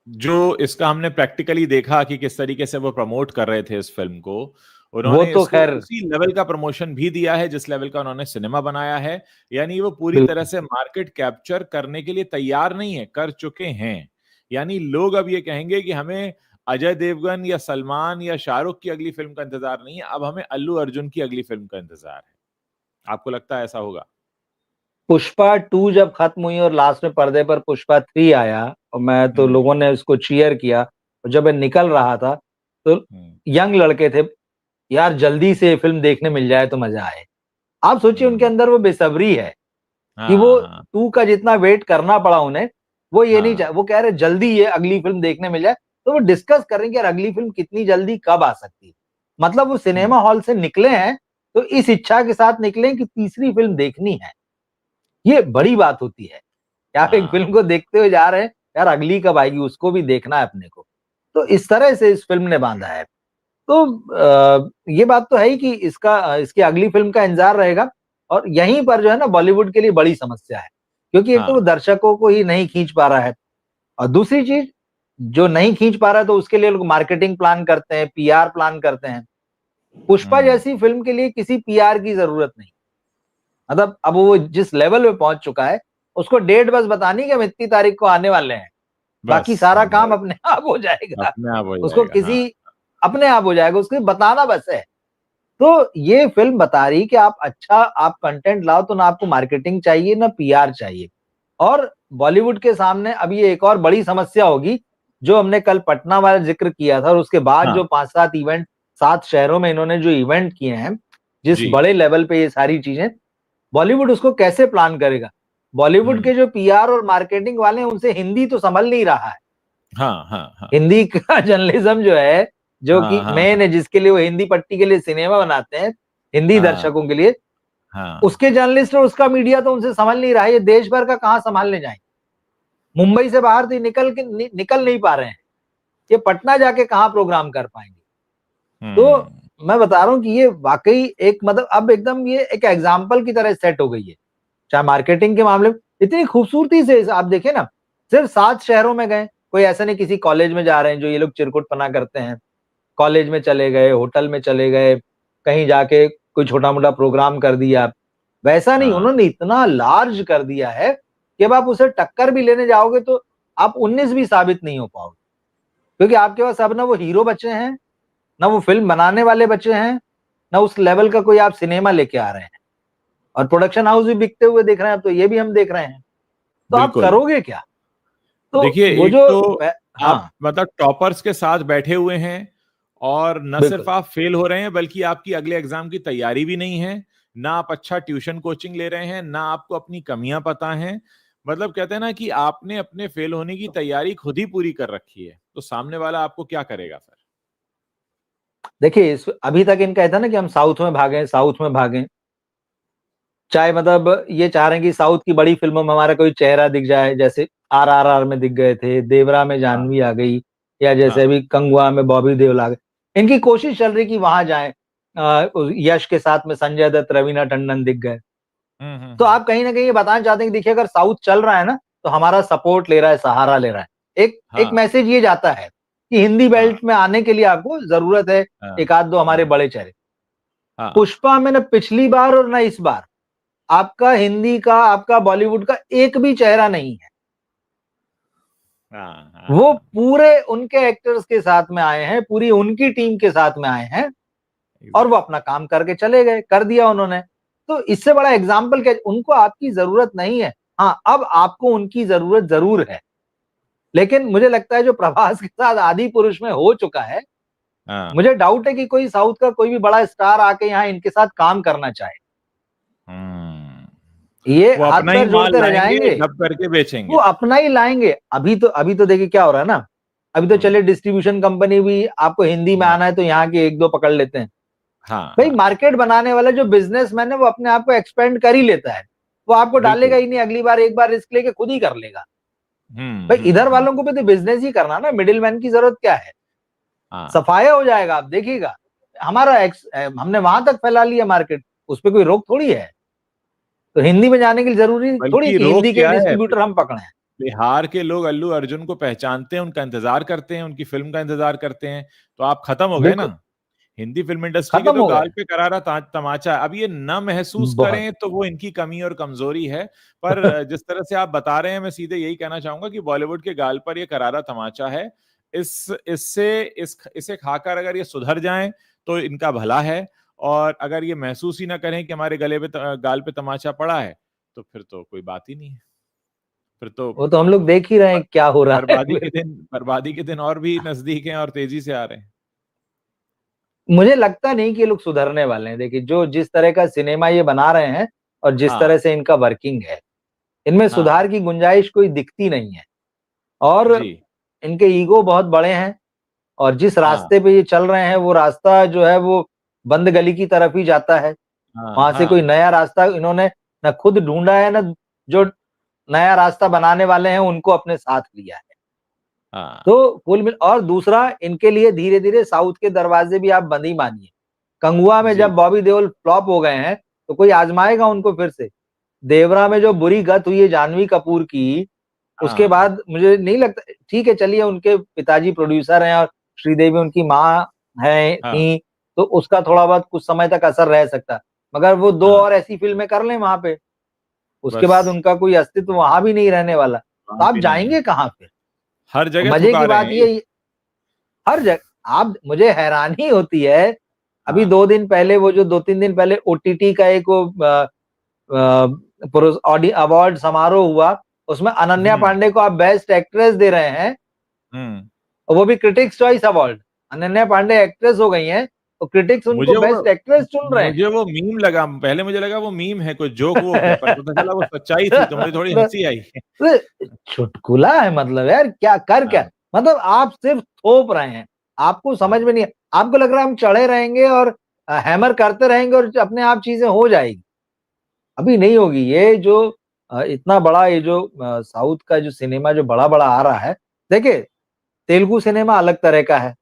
जो इसका हमने प्रैक्टिकली देखा कि किस तरीके से वो प्रमोट कर रहे थे इस फ़िल्म को, वो उन्होंने तो इसको ख़ैर उसी लेवल का प्रमोशन भी दिया है, जिस लेवल का उन्होंने सिनेमा बनाया है। यानी वो पूरी तरह बिल्कुल, से मार्केट कैप्चर करने के लिए तैयार नहीं है, कर चुके हैं। यानी लोग अब ये कहेंगे कि हमें अजय देवगन या सलमान या शाहरुख की अगली फ़िल्म का इंतज़ार नहीं है, अब हमें अल्लू अर्जुन की अगली फ़िल्म का इंतज़ार है। आपको लगता है ऐसा होगा? पुष्पा 2 जब खत्म हुई और लास्ट में पर्दे पर पुष्पा 3 आया, और मैं तो हुँ, लोगों ने उसको चीयर किया, और जब मैं निकल रहा था, तो हुँ, यंग लड़के थे, यार जल्दी से ये फ़िल्म देखने मिल जाए तो मज़ा आए। आप सोचिए उनके हुँ। अंदर वो बेसब्री है कि हाँ, वो हाँ, 2 का जितना वेट करना पड़ा उन्हें, वो ये नहीं हाँ। चाह वो कह रहे जल्दी ये अगली फ़िल्म देखने मिल जाए, तो वो डिस्कस कर रहे हैं कि यार अगली फ़िल्म कितनी जल्दी कब आ सकती है। मतलब वो हुँ, सिनेमा हॉल से निकले हैं, तो इस इच्छा के साथ निकले हैं कि तीसरी फ़िल्म देखनी है। ये बड़ी बात होती है। कि आप एक हाँ। फ़िल्म को देखते हुए जा रहे हैं, यार अगली कब आएगी उसको भी देखना है अपने को। तो इस तरह से इस फ़िल्म ने बाँधा है। तो ये बात तो है ही कि इसकी अगली फ़िल्म का इंतज़ार रहेगा, और यहीं पर जो है ना बॉलीवुड के लिए बड़ी समस्या है। क्योंकि एक तो वो हाँ। दर्शकों को ही नहीं खींच पा रहा है, और दूसरी चीज़ जो नहीं खींच पा रहा है तो उसके लिए लोग मार्केटिंग प्लान करते हैं, पीआर प्लान करते हैं। पुष्पा हुँ, जैसी फ़िल्म के लिए किसी पीआर की ज़रूरत नहीं। मतलब अब वो जिस लेवल पे पहुँच चुका है, उसको डेट बस बतानी है कि हम इतनी तारीख को आने वाले हैं। बाकी बस सारा काम बस अपने आप हो जाएगा। अपने आप हो उसको जाएगा, हाँ। किसी अपने आप हो जाएगा, उसको बताना बस है। तो ये फ़िल्म बता रही है कि आप कंटेंट लाओ, तो ना आपको मार्केटिंग चाहिए, ना पीआर चाहिए। और बॉलीवुड के सामने अब ये एक और बड़ी समस्या होगी, जो हमने कल पटना वाला ज़िक्र किया था, और उसके बाद हाँ, जो 5-7 इवेंट 7 शहरों में इन्होंने जो इवेंट किए हैं, जिस जी। बड़े लेवल पे ये सारी चीज़ें, बॉलीवुड उसको कैसे प्लान करेगा? बॉलीवुड के जो पीआर और मार्केटिंग वाले हैं उनसे हिंदी तो संभल नहीं रहा है। हाँ हाँ हाँ हिंदी का जर्नलिज्म जो है, जो हाँ कि हाँ मेन है, जिसके लिए वो हिंदी पट्टी के लिए सिनेमा बनाते हैं, हिंदी हाँ दर्शकों के लिए, हाँ उसके जर्नलिस्ट और उसका मीडिया तो उनसे संभल नहीं रहा है। ये देश भर का कहाँ संभालने जाएंगे? मुंबई से बाहर तो निकल नहीं पा रहे हैं, ये पटना जाके कहाँ प्रोग्राम कर पाएंगे? तो मैं बता रहा हूँ कि ये वाकई एक मतलब अब एकदम ये एक एग्जाम्पल की तरह सेट हो गई है, चाहे मार्केटिंग के मामले में। इतनी खूबसूरती से आप देखें ना, सिर्फ 7 शहरों में गए, कोई ऐसा नहीं किसी कॉलेज में जा रहे हैं जो ये लोग चिरकुटपना करते हैं, कॉलेज में चले गए, होटल में चले गए, कहीं जाके कोई छोटा मोटा प्रोग्राम कर दिया, वैसा नहीं, हाँ उन्होंने इतना लार्ज कर दिया है कि अब आप उसे टक्कर भी लेने जाओगे तो आप 19 भी साबित नहीं हो पाओगे, क्योंकि आपके पास अब ना वो हीरो बचे हैं, ना वो फिल्म बनाने वाले बचे हैं, ना उस लेवल का कोई आप सिनेमा लेके आ रहे हैं, और प्रोडक्शन हाउस भी बिकते हुए देख रहे हैं, अब तो ये भी हम देख रहे हैं। तो आप बिल्कुल। करोगे क्या? तो देखिए, वो एक जो तो आप हाँ, मतलब टॉपर्स के साथ बैठे हुए हैं और न सिर्फ बिल्कुल। आप फेल हो रहे हैं बल्कि आपकी अगले एग्जाम की तैयारी भी नहीं है, ना आप अच्छा ट्यूशन कोचिंग ले रहे हैं, ना आपको अपनी कमियां पता हैं। मतलब कहते हैं ना कि आपने अपने फेल होने की तैयारी खुद ही पूरी कर रखी है, तो सामने वाला आपको क्या करेगा फिर? देखिए अभी तक इनका था ना कि हम साउथ में भागें, साउथ में भागें, चाहे मतलब ये चाह रहे हैं कि साउथ की बड़ी फिल्मों में हमारा कोई चेहरा दिख जाए, जैसे आरआरआर में दिख गए थे, देवरा में हाँ जानवी आ गई, या जैसे हाँ अभी कंगुआ में बॉबी देओल आ गए। इनकी कोशिश चल रही कि वहां जाए, यश के साथ में संजय दत्त, रवीना टंडन दिख गए। तो हम्म। आप कहीं ना कहीं ये बताना चाहते हैं कि देखिए अगर साउथ चल रहा है ना, तो हमारा सपोर्ट ले रहा है, सहारा ले रहा है। एक एक हाँ मैसेज ये जाता है कि हिंदी हाँ बेल्ट में आने के लिए आपको जरूरत है हाँ एक आध दो हमारे हाँ बड़े चेहरे। हाँ पुष्पा में न पिछली बार और न इस बार आपका हिंदी का, आपका बॉलीवुड का एक भी चेहरा नहीं है। हाँ हाँ वो हाँ, पूरे उनके एक्टर्स के साथ में आए हैं, पूरी उनकी टीम के साथ में आए हैं, और वो exactly। अपना काम करके चले गए, कर दिया उन्होंने। तो इससे बड़ा एग्जाम्पल क्या? उनको आपकी जरूरत नहीं है। हाँ, अब आपको उनकी जरूरत जरूर है, लेकिन मुझे लगता है जो प्रभास के साथ आदि पुरुष में हो चुका है, हाँ मुझे डाउट है कि कोई साउथ का कोई भी बड़ा स्टार आके यहाँ इनके साथ काम करना चाहे। हम्म। ये वो हाथ अपना ही पैर माल जोड़ते रह लाएंगे, जाएंगे। डब करके वो बेचेंगे। अपना ही लाएंगे। अभी तो देखिए क्या हो रहा है ना, अभी तो हम्म। चले डिस्ट्रीब्यूशन कंपनी भी, आपको हिंदी में हाँ आना है तो यहाँ के एक दो पकड़ लेते हैं। हाँ भाई हाँ मार्केट बनाने वाला जो बिजनेसमैन है वो अपने आप को एक्सपेंड कर ही लेता है, वो आपको डालेगा बिल्कुल। ही नहीं, अगली बार एक बार रिस्क लेके खुद ही कर लेगा। भाई इधर हम्म। वालों को भी तो बिजनेस ही करना ना, मिडिल मैन की जरूरत क्या है? हाँ सफाया हो जाएगा, आप देखिएगा। हमने वहां तक फैला लिया मार्केट, उस पर कोई रोक थोड़ी है। तो हिंदी में जाने के लिए जरूरी थोड़ी बल्कि कि रोग हिंदी के क्या है, डिस्ट्रीब्यूटर हम पकड़े हैं। बिहार के लोग अल्लू अर्जुन को पहचानते हैं, उनका इंतजार करते हैं, उनकी फिल्म का इंतजार करते हैं। तो आप खत्म हो गए ना। बिल्कुल हिंदी फिल्म इंडस्ट्री के खत्म तो हो गए। गाल पे करारा तमाचा है। अब ये न महसूस बहुत करें तो वो इनकी कमी और कमजोरी है। पर जिस तरह से आप बता रहे हैं, मैं सीधे यही कहना चाहूंगा कि बॉलीवुड के गाल पर ये करारा तमाचा है। इसे खाकर अगर ये सुधर जाएं तो इनका भला है। और अगर ये महसूस ही ना करें कि हमारे गले पे गाल पे तमाचा पड़ा है, तो फिर तो कोई बात ही नहीं है। फिर तो वो तो हम लोग देख ही रहे हैं क्या हो रहा है फिर। बर्बादी के दिन और भी नजदीक हैं और तेजी से आ रहे हैं। मुझे लगता नहीं कि ये लोग सुधरने वाले हैं। देखिए जो जिस तरह का सिनेमा ये बना रहे हैं और जिस हाँ तरह से इनका वर्किंग है, इनमें हाँ सुधार की गुंजाइश कोई दिखती नहीं है। और जी। इनके ईगो बहुत बड़े हैं, और जिस हाँ रास्ते पे ये चल रहे हैं वो रास्ता जो है वो बंद गली की तरफ ही जाता है। हाँ वहां से कोई हाँ नया रास्ता इन्होंने न खुद ढूंढा है, न जो नया रास्ता बनाने वाले हैं उनको अपने साथ लिया है। हाँ तो कुल मिल, और दूसरा इनके लिए धीरे धीरे साउथ के दरवाजे भी आप बंद ही मानिए। कंगुआ में जी। जब बॉबी देओल फ्लॉप हो गए हैं, तो कोई आजमाएगा उनको फिर से? देवरा में जो बुरी गत हुई है जानवी कपूर की, उसके हाँ बाद मुझे नहीं लगता। ठीक है चलिए, उनके पिताजी प्रोड्यूसर हैं और श्रीदेवी उनकी माँ है हाँ थी, तो उसका थोड़ा बहुत कुछ समय तक असर रह सकता। मगर वो दो हाँ और ऐसी फिल्में कर लें वहां पे, उसके बाद बस उनका कोई अस्तित्व वहां भी नहीं रहने वाला, तो वहां आप भी नहीं है। जाएंगे कहाँ फिर? हर तो जगह मजे ठुका की रहे बात हैं ये। ये, हर जगह आप, मुझे हैरानी होती है। अभी हाँ 2 दिन पहले, वो जो 2-3 दिन पहले ओटीटी का एक वो अवार्ड समारोह हुआ, उसमें अनन्या हम्म पांडे को आप बेस्ट एक्ट्रेस दे रहे हैं, हम्म और वो भी critics choice award. Ananya Pandey actress हो गई हैं, क्रिटिक्स उनको बेस्ट एक्ट्रेस चुन रहे हैं। मुझे वो मीम लगा, पहले मुझे लगा वो मीम है, कोई जोक वोक है, पर पता चला वो सच्चाई थी, तो मुझे थोड़ी हंसी आई। चुटकुला है मतलब यार, क्या कर क्या, मतलब आप सिर्फ थोप रहे हैं, आपको समझ में नहीं, आपको लग रहा है हम चढ़े रहेंगे और हैमर करते रहेंगे और अपने आप चीजें हो जाएगी। अभी नहीं होगी। ये जो इतना बड़ा, ये जो साउथ का जो सिनेमा जो बड़ा बड़ा आ रहा है, देखिए तेलुगु सिनेमा अलग तरह का है,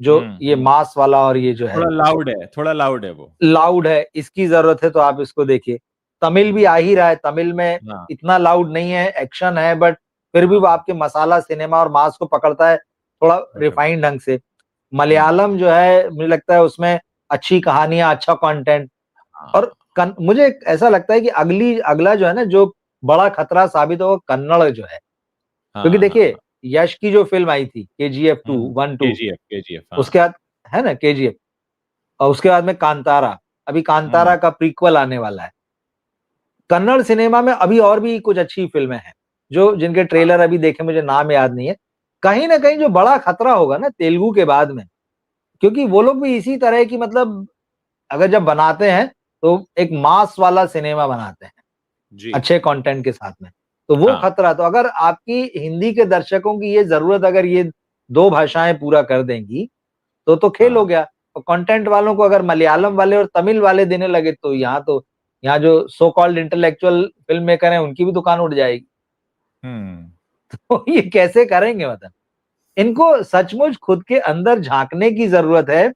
जो ये मास वाला, और ये जो है थोड़ा लाउड है, थोड़ा लाउड है, वो लाउड है, इसकी जरूरत है तो आप इसको देखिए। तमिल भी आ ही रहा है, तमिल में इतना लाउड नहीं है, एक्शन है, बट फिर भी वो आपके मसाला सिनेमा और मास को पकड़ता है थोड़ा रिफाइंड ढंग से। मलयालम जो है, मुझे लगता है उसमें अच्छी कहानियां, अच्छा कंटेंट, और मुझे ऐसा लगता है कि अगला जो है ना, जो बड़ा खतरा साबित होगा, कन्नड़ जो है, क्योंकि देखिए यश की जो फिल्म आई थी KGF 2, 1, 2, उसके बाद है ना KGF, और उसके बाद में कांतारा, अभी कांतारा का प्रीक्वल आने वाला है। कन्नड़ सिनेमा में अभी और भी कुछ अच्छी फिल्में हैं, जो जिनके ट्रेलर अभी देखे, मुझे नाम याद नहीं है। कहीं ना कहीं जो बड़ा खतरा होगा ना तेलुगु के बाद में, क्योंकि वो लोग भी इसी तरह की, मतलब अगर जब बनाते हैं तो एक मास वाला सिनेमा बनाते हैं अच्छे कंटेंट के साथ में, तो वो खतरा, तो अगर आपकी हिंदी के दर्शकों की ये जरूरत, अगर ये 2 भाषाएं पूरा कर देंगी तो खेल हो गया। और कंटेंट वालों को अगर मलयालम वाले और तमिल वाले देने लगे, तो यहाँ जो so called intellectual film maker हैं, उनकी भी दुकान उठ जाएगी। तो ये कैसे करेंगे, मतलब इनको सचमुच खुद के अंदर झांकने की जरूरत है।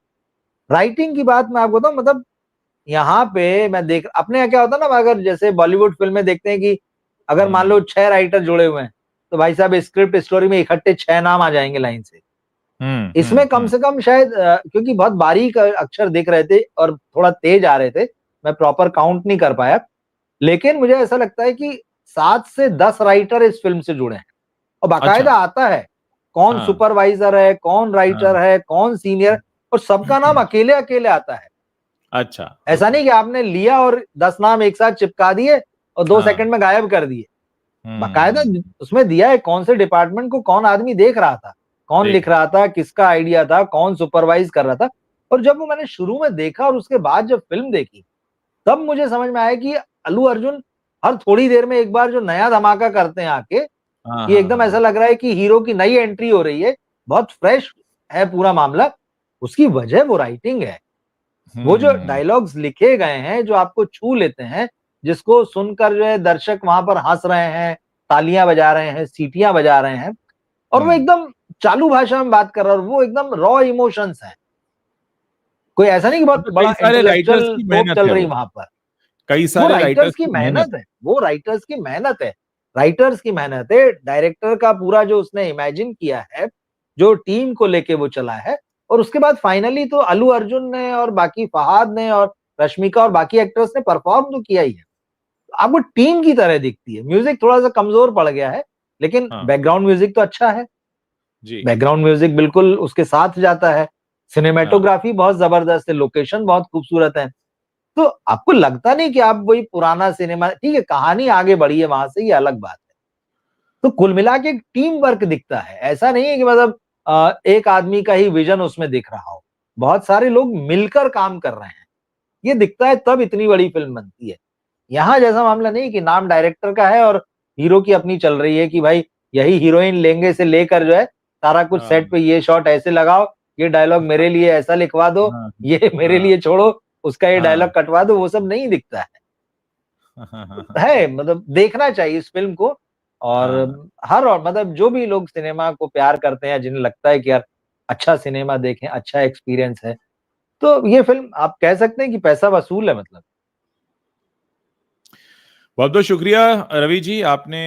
राइटिंग की बात मैं आपको बताऊं, मतलब यहाँ पे मैं देख, अपने यहाँ क्या होता है ना, अगर जैसे बॉलीवुड फिल्में देखते हैं कि अगर मान लो 6 राइटर जुड़े हुए हैं, तो भाई साहब स्क्रिप्ट स्टोरी में इकट्ठे 6 नाम आ जाएंगे लाइन से। इसमें कम से कम शायद क्योंकि बहुत बारीक अक्षर दिख रहे थे और थोड़ा तेज आ रहे थे, मैं प्रॉपर काउंट नहीं कर पाया, लेकिन मुझे ऐसा लगता है कि 7 से 10 राइटर इस फिल्म से जुड़े हैं, और बाकायदा आता है कौन सुपरवाइजर है, कौन राइटर है, कौन सीनियर, और सबका नाम अकेले अकेले आता है। अच्छा, ऐसा नहीं कि आपने लिया और 10 नाम एक साथ चिपका दिए और 2 सेकंड में गायब कर दिए। बाकायदा उसमें दिया है कौन से डिपार्टमेंट को कौन आदमी देख रहा था, कौन लिख रहा था, किसका आइडिया था, कौन सुपरवाइज कर रहा था। और जब वो मैंने शुरू में देखा और उसके बाद जब फिल्म देखी, तब मुझे समझ में आया कि अल्लू अर्जुन हर थोड़ी देर में एक बार जो नया धमाका करते हैं आके, ये एकदम ऐसा लग रहा है कि हीरो की नई एंट्री हो रही है, बहुत फ्रेश है पूरा मामला। उसकी वजह वो राइटिंग है, वो जो डायलॉग्स लिखे गए हैं, जो आपको छू लेते हैं, जिसको सुनकर जो है दर्शक वहां पर हंस रहे हैं, तालियां बजा रहे हैं, सीटियां बजा रहे हैं, और वो एकदम चालू भाषा में बात कर रहा है, और वो एकदम रॉ इमोशंस है। कोई ऐसा नहीं कि बहुत बड़ा इंटेलेक्चुअल टोक चल रही वहां पर। कई सारे राइटर्स की मेहनत है, वो राइटर्स की मेहनत है, राइटर्स की मेहनत है, डायरेक्टर का पूरा जो उसने इमेजिन किया है, जो टीम को लेके वो चला है, और उसके बाद फाइनली तो अल्लू अर्जुन ने और बाकी फहाद ने और रश्मिका और बाकी एक्टर्स ने परफॉर्म तो किया ही है। आपको टीम की तरह दिखती है। म्यूजिक थोड़ा सा कमजोर पड़ गया है, लेकिन बैकग्राउंड म्यूजिक तो अच्छा है, बैकग्राउंड म्यूजिक बिल्कुल उसके साथ जाता है, सिनेमेटोग्राफी बहुत जबरदस्त है, लोकेशन बहुत खूबसूरत है। तो आपको लगता नहीं कि आप वही पुराना सिनेमा, ठीक है कहानी आगे बढ़ी है वहां से, ये अलग बात है। तो कुल मिला के टीम वर्क दिखता है, ऐसा नहीं है कि मतलब एक आदमी का ही विजन उसमें दिख रहा हो, बहुत सारे लोग मिलकर काम कर रहे हैं, ये दिखता है, तब इतनी बड़ी फिल्म बनती है। यहाँ जैसा मामला नहीं कि नाम डायरेक्टर का है और हीरो की अपनी चल रही है कि भाई यही हीरोइन लेंगे से लेकर जो है सारा कुछ सेट पे, ये शॉट ऐसे लगाओ, ये डायलॉग मेरे लिए ऐसा लिखवा दो, ये मेरे लिए छोड़ो, उसका ये डायलॉग कटवा दो, वो सब नहीं दिखता है। मतलब देखना चाहिए इस फिल्म को, और और मतलब जो भी लोग सिनेमा को प्यार करते हैं, जिन्हें लगता है कि यार अच्छा सिनेमा देखें, अच्छा एक्सपीरियंस है, तो ये फिल्म आप कह सकते हैं कि पैसा वसूल है। मतलब बहुत बहुत शुक्रिया रवि जी, आपने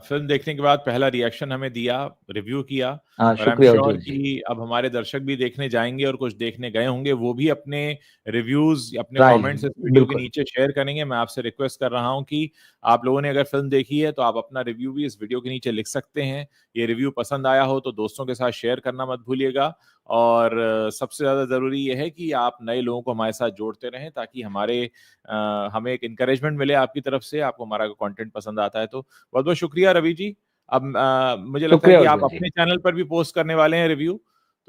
फिल्म देखने के बाद पहला रिएक्शन हमें दिया, रिव्यू किया, और आई एम श्योर कि अब हमारे दर्शक भी देखने जाएंगे और कुछ देखने गए होंगे, वो भी अपने रिव्यूज, अपने कमेंट्स इस वीडियो के नीचे शेयर करेंगे। मैं आपसे रिक्वेस्ट कर रहा हूं कि आप लोगों ने अगर फिल्म देखी है तो आप अपना रिव्यू भी इस वीडियो के नीचे लिख सकते हैं। ये रिव्यू पसंद आया हो तो दोस्तों के साथ शेयर करना मत भूलिएगा, और सबसे ज्यादा जरूरी यह है कि आप नए लोगों को हमारे साथ जोड़ते रहें, ताकि हमें एक इंकरेजमेंट मिले आपकी तरफ से, आपको हमारा कंटेंट पसंद आता है तो। बहुत बहुत शुक्रिया रवि जी। अब मुझे लगता है कि आप अपने चैनल पर भी पोस्ट करने वाले हैं रिव्यू,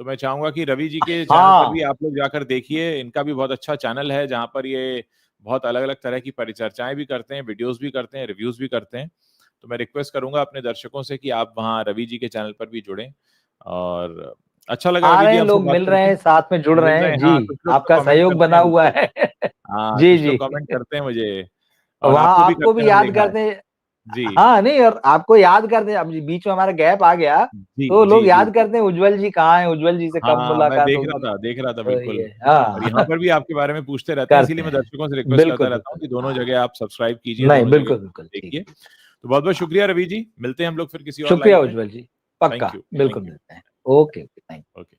तो मैं चाहूंगा कि रवि जी के चैनल पर भी आप लोग जाकर देखिए। इनका भी बहुत अच्छा चैनल है जहां पर ये बहुत अलग अलग तरह की परिचर्चाएं भी करते हैं, वीडियोस भी करते हैं, रिव्यूज भी करते हैं। तो मैं रिक्वेस्ट करूंगा अपने दर्शकों से कि आप वहां रवि जी के चैनल पर भी जुड़ें। और अच्छा लगा आ रवि रहे जी हैं आपसे लोग, बात मिल रहे करके। हैं, साथ में जुड़ मिल रहे रहे हैं हैं, जी। हाँ, कुछ लोग तो आपका कमेंट सहयोग करते बना हैं हुआ मुझे। है। हाँ, जी कुछ जी। लोग कमेंट करते हैं मुझे और वहां आपको भी आपको करते भी हैं, मैंने याद देखा है। करते हैं। जी हाँ नहीं, और आपको याद करते हैं, अब बीच में हमारा गैप आ गया जी तो जी लोग जी याद जी। करते हैं उज्जवल जी कहाँ हैं, उज्जवल जी से कब हाँ, मैं मुलाकात होगी। देख रहा था तो बिल्कुल। ये और यहाँ हाँ। पर भी आपके बारे में पूछते रहते हैं, करते इसीलिए मैं हैं, दर्शकों से रिक्वेस्ट करता बिल्कुल रहता हूँ बिल्कुल। कि दोनों हाँ जगह आप सब्सक्राइब कीजिए, नहीं, दोनों जगह बिल्कुल बिल्कुल, ठीक देखिए। ठीक। तो बहुत बहुत शुक्रिया रवि जी, मिलते हैं हम लोग फिर किसी और शुक्रिया लाइव में। उज्जवल जी, पक्का थैंक बिल्कुल यू। मिलते हैं। Okay okay, thank you. Okay.